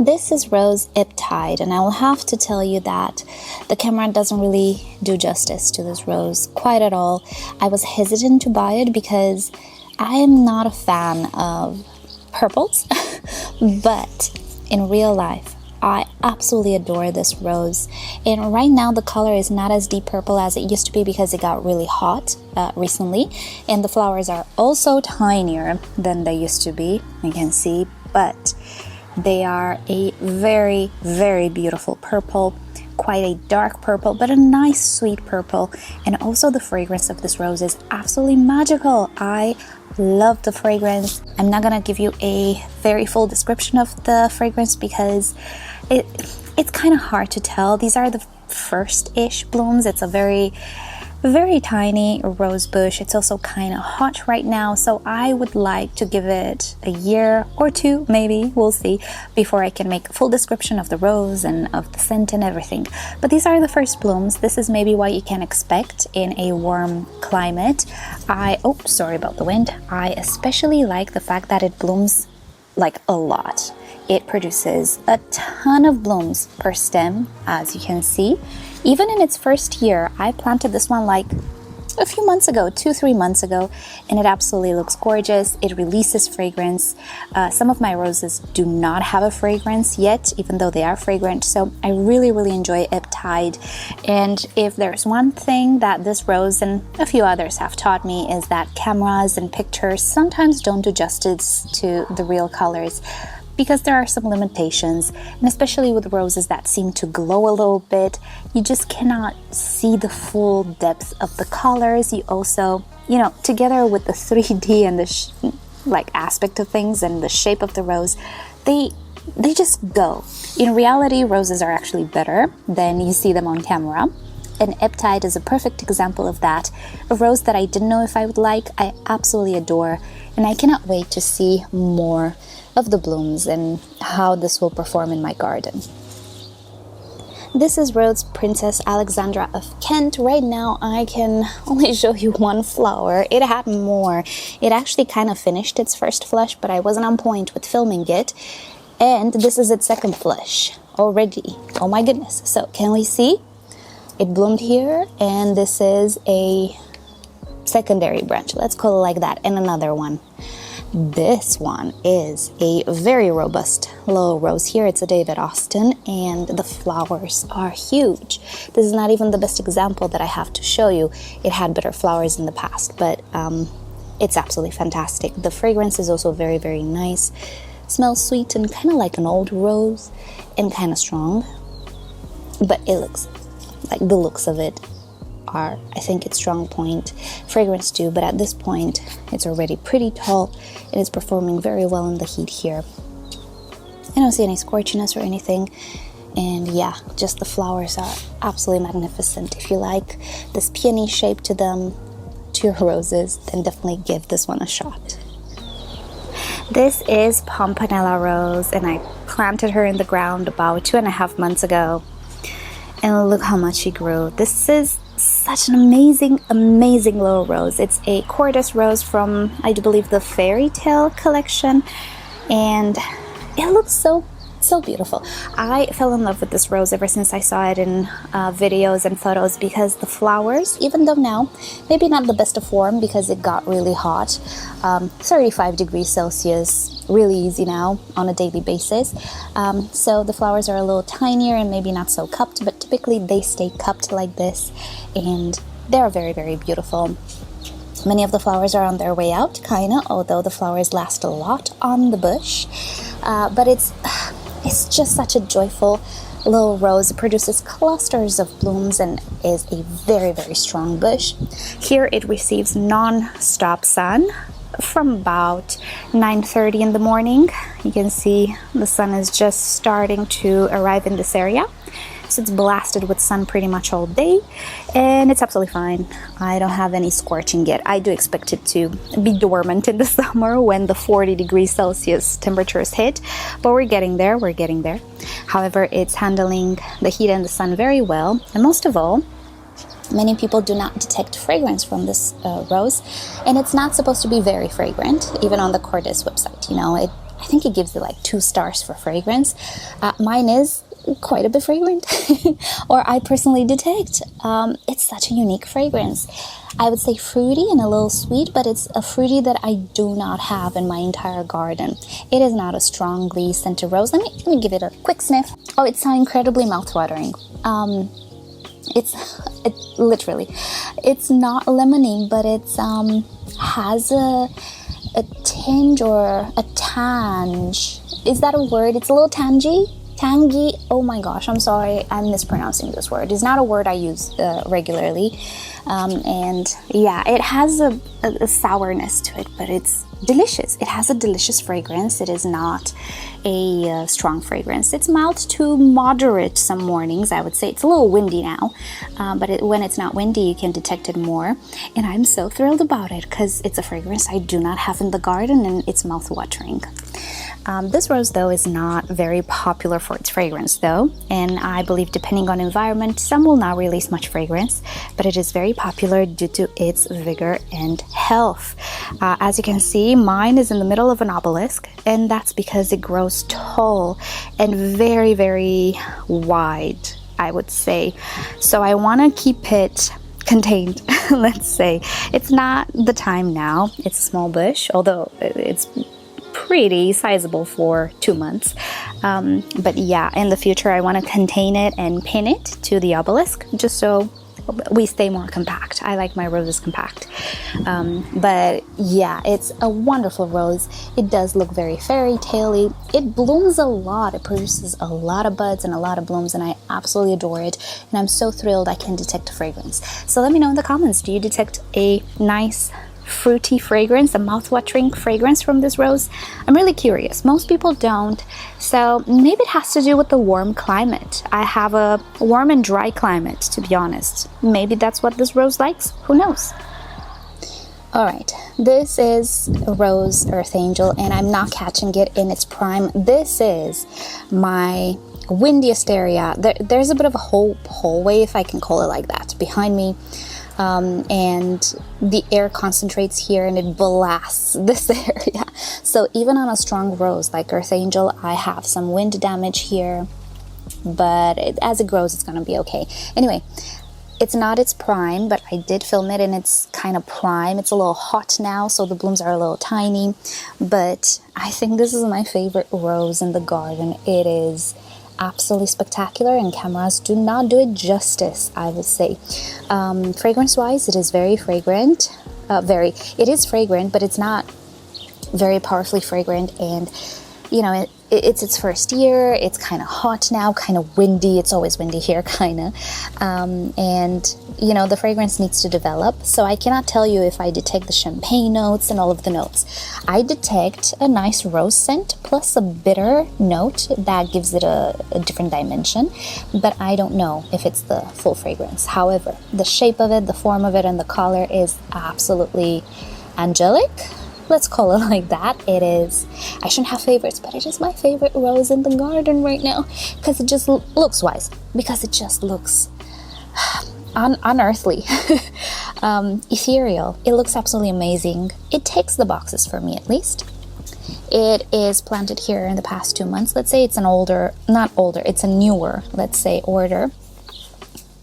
This is Rose Ebb Tide, and I will have to tell you that the camera doesn't really do justice to this rose quite at all. I was hesitant to buy it because I am not a fan of purples, but in real life, I absolutely adore this rose. And right now the color is not as deep purple as it used to be because it got really hot recently, and the flowers are also tinier than they used to be, you can see, but they are a very, very beautiful purple, quite a dark purple, but a nice sweet purple. And also the fragrance of this rose is absolutely magical. I love the fragrance. I'm not gonna give you a very full description of the fragrance because it's kind of hard to tell. These are the first-ish blooms. It's a very tiny rose bush. It's also kind of hot right now, so I would like to give it a year or two, maybe, we'll see, before I can make a full description of the rose and of the scent and everything. But these are the first blooms. This is maybe what you can expect in a warm climate. Sorry about the wind. I especially like the fact that it blooms like a lot. It produces a ton of blooms per stem, as you can see. Even in its first year, I planted this one like a few months ago, 2-3 months ago, and it absolutely looks gorgeous. It releases fragrance. Some of my roses do not have a fragrance yet, even though they are fragrant, so I really enjoy Ebb Tide. And if there's one thing that this rose and a few others have taught me is that cameras and pictures sometimes don't do justice to the real colors, because there are some limitations, and especially with roses that seem to glow a little bit, you just cannot see the full depth of the colors. You also, together with the 3D and the aspect of things and the shape of the rose, they just go. In reality, roses are actually better than you see them on camera. And Ebb Tide is a perfect example of that. A rose that I didn't know if I would like, I absolutely adore, and I cannot wait to see more of the blooms and how this will perform in my garden. This is Rose Princess Alexandra of Kent. Right now I can only show you one flower. It had more. It actually kind of finished its first flush, but I wasn't on point with filming it. And this is its second flush already. Oh my goodness. So can we see? It bloomed here, and this is a secondary branch. Let's call it like that. And another one. This one is a very robust little rose. Here it's a David Austin, and the flowers are huge. This is not even the best example that I have to show you. It had better flowers in the past, but it's absolutely fantastic. The fragrance is also very nice. Smells sweet and kind of like an old rose and kind of strong, but it looks like the looks of it are, I think, its strong point. Fragrance too, but at this point it's already pretty tall and it's performing very well in the heat here. I don't see any scorchiness or anything, and yeah, just the flowers are absolutely magnificent. If you like this peony shape to them, to your roses, then definitely give this one a shot. This is Pomponella Rose, and I planted her in the ground about 2.5 months ago, and look how much she grew. This is such an amazing little rose. It's a Kordes rose from, I do believe, the Fairy Tale collection, and it looks so beautiful. I fell in love with this rose ever since I saw it in videos and photos, because the flowers, even though now maybe not the best of form because it got really hot, 35 degrees Celsius, really easy now on a daily basis, so the flowers are a little tinier and maybe not so cupped, but typically they stay cupped like this, and they're very beautiful. Many of the flowers are on their way out, although the flowers last a lot on the bush, but it's just such a joyful little rose. It produces clusters of blooms and is a very strong bush. Here it receives non-stop sun from about 9:30 in the morning. You can see the sun is just starting to arrive in this area. So it's blasted with sun pretty much all day, and it's absolutely fine. I don't have any scorching yet. I do expect it to be dormant in the summer when the 40 degrees Celsius temperatures hit, but we're getting there. However, it's handling the heat and the sun very well, and most of all, many people do not detect fragrance from this rose, and it's not supposed to be very fragrant, even on the Kordes website. I think it gives it like 2 stars for fragrance. Mine is quite a bit fragrant, or I personally detect. It's such a unique fragrance. I would say fruity and a little sweet, but it's a fruity that I do not have in my entire garden. It is not a strongly scented rose. Let me give it a quick sniff. Oh, it's so incredibly mouthwatering. Literally, it's not lemony, but it's has a tinge or a tange. Is that a word? It's a little tangy. Oh my gosh, I'm sorry, I'm mispronouncing this word. It's not a word I use regularly. And yeah, it has a sourness to it, but it's delicious. It has a delicious fragrance. It is not a strong fragrance. It's mild to moderate some mornings, I would say. It's a little windy now, but when it's not windy, you can detect it more. And I'm so thrilled about it because it's a fragrance I do not have in the garden, and it's mouth-watering. This rose, though, is not very popular for its fragrance, though, and I believe depending on environment, some will not release much fragrance, but it is very popular due to its vigor and health. As you can see, mine is in the middle of an obelisk, and that's because it grows tall and very, very wide, I would say. So I want to keep it contained, let's say. It's not the time now. It's a small bush, although it's pretty sizable for 2 months, but yeah, in the future I want to contain it and pin it to the obelisk just so we stay more compact. I like my roses compact, but yeah, it's a wonderful rose. It does look very fairy tale-y. It blooms a lot. It produces a lot of buds and a lot of blooms, and I absolutely adore it, and I'm so thrilled I can detect a fragrance. So let me know in the comments, do you detect a nice fruity fragrance, a mouth-watering fragrance from this rose? I'm really curious. Most people don't, so maybe it has to do with the warm climate. I have a warm and dry climate, to be honest. Maybe that's what this rose likes. Who knows? Alright, this is a rose Earth Angel, and I'm not catching it in its prime. This is my windiest area. There's a bit of a hallway, if I can call it like that, behind me. And the air concentrates here and it blasts this area. So even on a strong rose like Earth Angel, I have some wind damage here, but as it grows, it's going to be okay. Anyway, it's not its prime, but I did film it in its kind of prime. It's a little hot now, so the blooms are a little tiny, but I think this is my favorite rose in the garden. It is absolutely spectacular, and cameras do not do it justice, I would say. Fragrance wise, it is very fragrant. It is fragrant, but it's not very powerfully fragrant, and you know, it's its first year. It's kind of hot now, kind of windy. It's always windy here, kind of, and you know, the fragrance needs to develop, so I cannot tell you if I detect the champagne notes and all of the notes. I detect a nice rose scent plus a bitter note that gives it a different dimension, but I don't know if it's the full fragrance. However, the shape of it, the form of it, and the color is absolutely angelic. Let's call it like that. It is, I shouldn't have favorites, but it is my favorite rose in the garden right now, because it just looks wise, because it just looks unearthly, ethereal. It looks absolutely amazing. It ticks the boxes for me, at least. It is planted here in the past 2 months. Let's say it's it's a newer, let's say, order.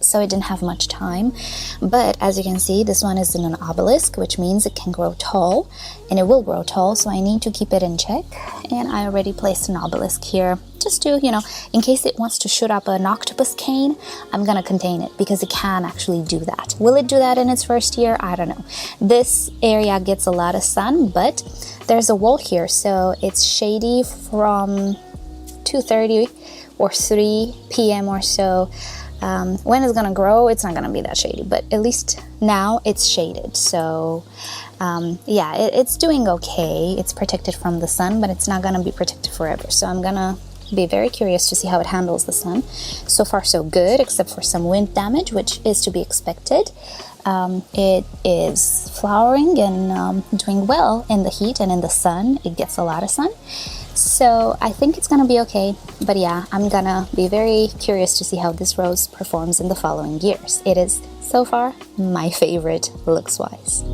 So it didn't have much time, but as you can see, this one is in an obelisk, which means it can grow tall, and it will grow tall, so I need to keep it in check. And I already placed an obelisk here just to, you know, in case it wants to shoot up an octopus cane, I'm gonna contain it, because it can actually do that. Will it do that in its first year? I don't know. This area gets a lot of sun, but there's a wall here, so it's shady from 2:30 or 3 p.m. or so. When it's gonna grow, it's not gonna be that shady, but at least now it's shaded. So yeah, it's doing okay. It's protected from the sun, but it's not gonna be protected forever. So I'm gonna be very curious to see how it handles the sun. So far so good, except for some wind damage, which is to be expected. It is flowering and doing well in the heat and in the sun. It gets a lot of sun. So I think it's gonna be okay, but yeah, I'm gonna be very curious to see how this rose performs in the following years. It is, so far, my favorite looks-wise.